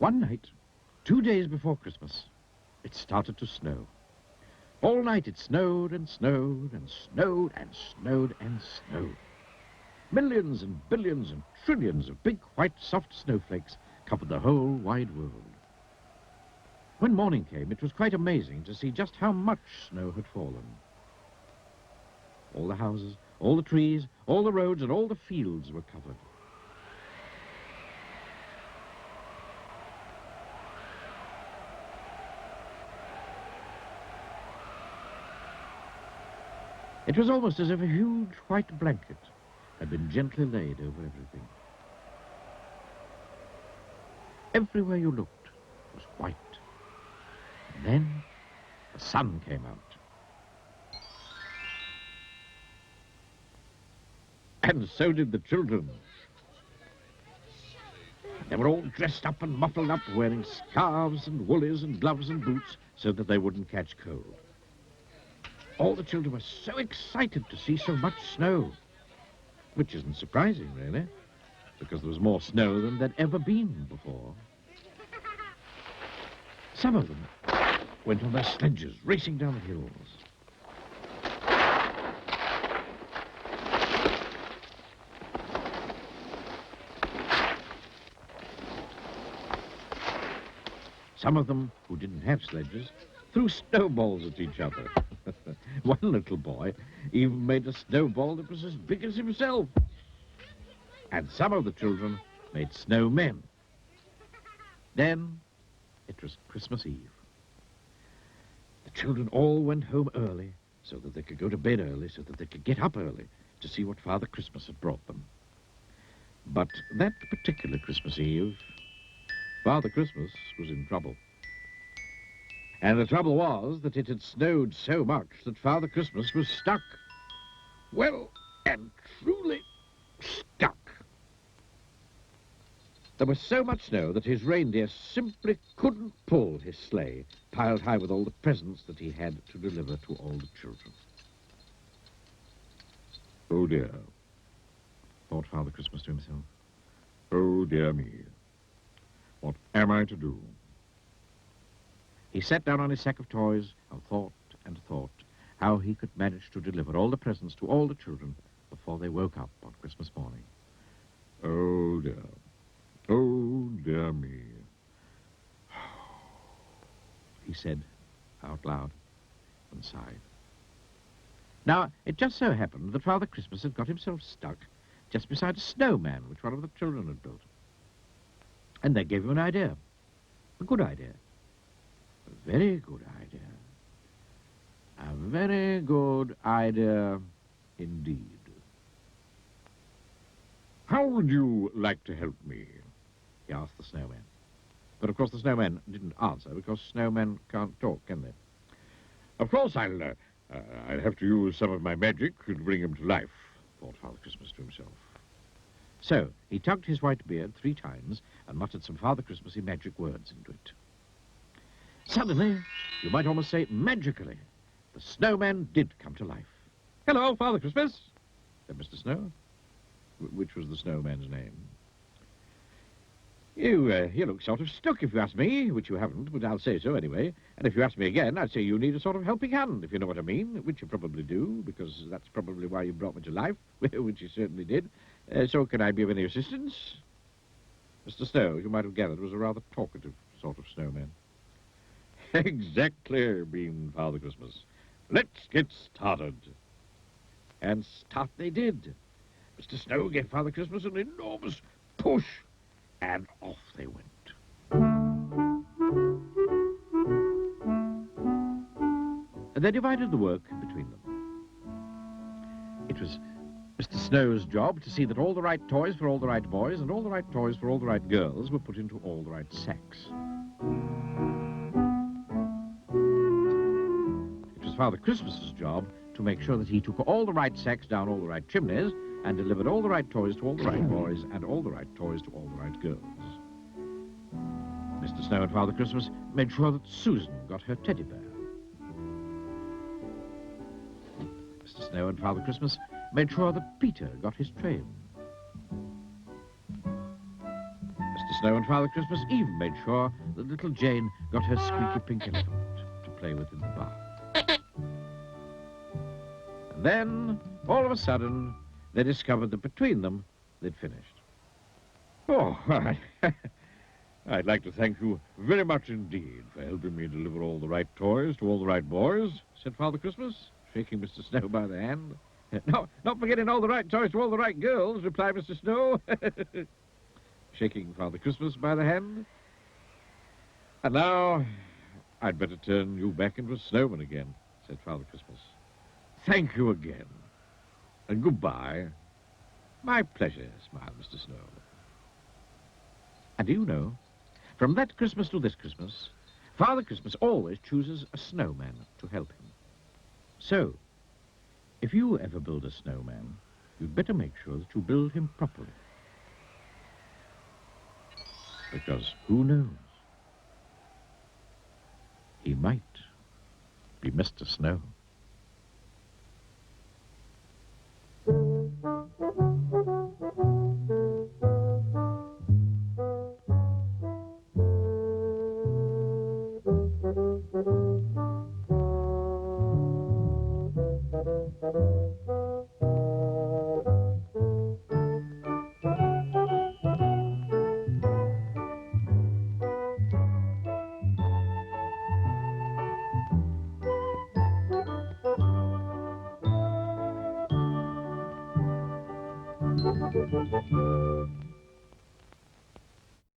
One night, 2 days before Christmas, it started to snow. All night it snowed and snowed and snowed and snowed and snowed. Millions and billions and trillions of big, white, soft snowflakes covered the whole wide world. When morning came, it was quite amazing to see just how much snow had fallen. All the houses, all the trees, all the roads, and all the fields were covered. It was almost as if a huge white blanket had been gently laid over everything. Everywhere you looked was white. And then the sun came out. And so did the children. They were all dressed up and muffled up, wearing scarves and woolies and gloves and boots so that they wouldn't catch cold. All the children were so excited to see so much snow, which isn't surprising, really, because there was more snow than there'd ever been before. Some of them went on their sledges, racing down the hills. Some of them, who didn't have sledges, threw snowballs at each other. One little boy even made a snowball that was as big as himself. And some of the children made snowmen. Then it was Christmas Eve. The children all went home early so that they could go to bed early, so that they could get up early to see what Father Christmas had brought them. But that particular Christmas Eve, Father Christmas was in trouble. And the trouble was that it had snowed so much that Father Christmas was stuck. Well, and truly stuck. There was so much snow that his reindeer simply couldn't pull his sleigh, piled high with all the presents that he had to deliver to all the children. Oh, dear, thought Father Christmas to himself. Oh, dear me. What am I to do? He sat down on his sack of toys and thought how he could manage to deliver all the presents to all the children before they woke up on Christmas morning. Oh, dear. Oh, dear me. He said out loud and sighed. Now, it just so happened that Father Christmas had got himself stuck just beside a snowman which one of the children had built. And that gave him an idea. A good idea. A very good idea. A very good idea indeed. How would you like to help me? He asked the snowman. But of course the snowman didn't answer because snowmen can't talk, can they? Of course I'll have to use some of my magic to bring him to life, thought Father Christmas to himself. So he tugged his white beard 3 times and muttered some Father Christmassy magic words into it. Suddenly, you might almost say magically, the snowman did come to life. Hello, Father Christmas, said Mr. Snow, which was the snowman's name. You look sort of stuck, if you ask me, which you haven't, but I'll say so anyway. And if you ask me again, I'd say you need a sort of helping hand, if you know what I mean, which you probably do, because that's probably why you brought me to life, which you certainly did. So can I be of any assistance? Mr. Snow, you might have gathered, was a rather talkative sort of snowman. Exactly, beamed Father Christmas. Let's get started. And start they did. Mr. Snow gave Father Christmas an enormous push, and off they went. And they divided the work between them. It was Mr. Snow's job to see that all the right toys for all the right boys and all the right toys for all the right girls were put into all the right sacks. It was Father Christmas's job to make sure that he took all the right sacks down all the right chimneys and delivered all the right toys to all the right boys and all the right toys to all the right girls. Mr. Snow and Father Christmas made sure that Susan got her teddy bear. Mr. Snow and Father Christmas made sure that Peter got his train. Mr. Snow and Father Christmas even made sure that little Jane got her squeaky pink elephant to play with in the bath. And then, all of a sudden, they discovered that between them, they'd finished. Oh, I'd like to thank you very much indeed for helping me deliver all the right toys to all the right boys, said Father Christmas, shaking Mr. Snow by the hand. No, not forgetting all the right toys to all the right girls, replied Mr. Snow, shaking Father Christmas by the hand. And now, I'd better turn you back into a snowman again, said Father Christmas. Thank you again. And goodbye. My pleasure, smiled Mr. Snow. And do you know, from that Christmas to this Christmas, Father Christmas always chooses a snowman to help him. So, if you ever build a snowman, you'd better make sure that you build him properly. Because who knows? He might be Mr. Snow.